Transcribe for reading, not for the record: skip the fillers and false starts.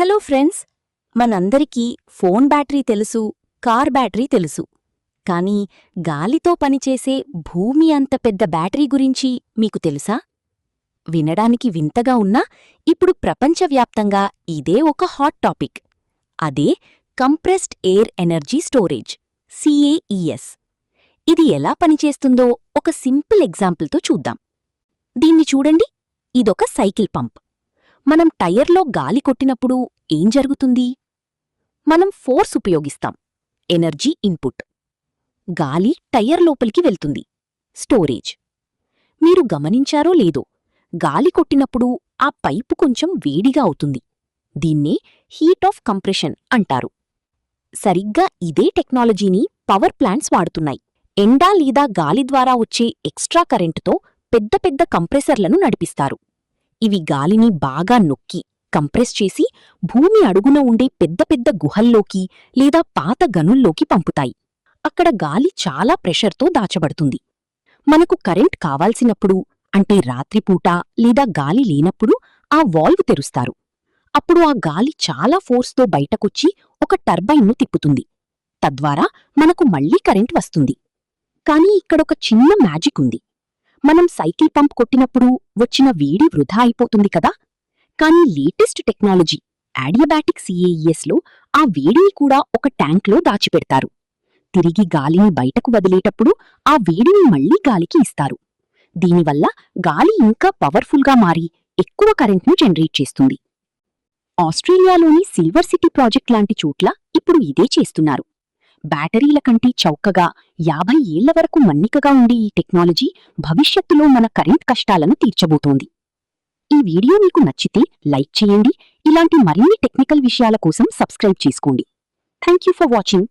Hello friends, మనందరికీ phone battery తెలుసు, car battery తెలుసు. కానీ గాలితో పనిచేసే భూమి అంత పెద్ద బ్యాటరీ గురించి మీకు తెలుసా? వినడానికి వింతగా ఉన్నా ఇప్పుడు ప్రపంచవ్యాప్తంగా ఇదే ఒక హాట్ టాపిక్. అదే compressed air energy storage, CAES. ఇది ఎలా పనిచేస్తుందో ఒక సింపుల్ ఎగ్జాంపుల్తో చూద్దాం. దీన్ని చూడండి, ఇదొక సైకిల్ పంప్. మనం టైర్లో గాలి కొట్టినప్పుడు ఏం జరుగుతుంది? మనం ఫోర్స్ ఉపయోగిస్తాం, ఎనర్జీ ఇన్పుట్. గాలి టైర్ లోపలికి వెళ్తుంది, స్టోరేజ్. మీరు గమనించారో లేదో, గాలి కొట్టినప్పుడు ఆ పైపు కొంచెం వేడిగా అవుతుంది. దీన్నే హీట్ ఆఫ్ కంప్రెషన్ అంటారు. సరిగ్గా ఇదే టెక్నాలజీని పవర్ ప్లాంట్స్ వాడుతున్నాయి. ఎండ లేదా గాలి ద్వారా వచ్చే ఎక్స్ట్రా కరెంటుతో పెద్ద పెద్ద కంప్రెసర్లను నడిపిస్తారు. ఇవి గాలిని బాగా నొక్కి కంప్రెస్ చేసి భూమి అడుగున ఉండే పెద్ద పెద్ద గుహల్లోకి లేదా పాత గనుల్లోకి పంపుతాయి. అక్కడ గాలి చాలా ప్రెషర్తో దాచబడుతుంది. మనకు కరెంట్ కావాల్సినప్పుడు, అంటే రాత్రిపూట లేదా గాలి లేనప్పుడు ఆ వాల్వ్ తెరుస్తారు. అప్పుడు ఆ గాలి చాలా ఫోర్స్తో బయటకొచ్చి ఒక టర్బైన్ను తిప్పుతుంది. తద్వారా మనకు మళ్లీ కరెంట్ వస్తుంది. కానీ ఇక్కడొక చిన్న మ్యాజిక్ ఉంది. మనం సైకిల్ పంప్ కొట్టినప్పుడు వచ్చిన వేడి వృధా అయిపోతుంది కదా. కానీ లేటెస్ట్ టెక్నాలజీ అడియాబాటిక్ CAESలో ఆ వేడిని కూడా ఒక ట్యాంక్లో దాచిపెడతారు. తిరిగి గాలిని బయటకు వదిలేటప్పుడు ఆ వేడిని మళ్లీ గాలికి ఇస్తారు. దీనివల్ల గాలి ఇంకా పవర్ఫుల్గా మారి ఎక్కువ కరెంట్ను జనరేట్ చేస్తుంది. ఆస్ట్రేలియాలోని సిల్వర్ సిటీ ప్రాజెక్ట్ లాంటి చోట్ల ఇప్పుడు ఇదే చేస్తున్నారు. బ్యాటరీల కంటే చౌకగా 50 ఏళ్ల వరకు మన్నికగా ఉండే ఈ టెక్నాలజీ భవిష్యత్తులో మన కరెంట్ కష్టాలను తీర్చబోతోంది. ఈ వీడియో మీకు నచ్చితే లైక్ చేయండి. ఇలాంటి మరిన్ని టెక్నికల్ విషయాల కోసం సబ్స్క్రైబ్ చేసుకోండి. Thank you for watching.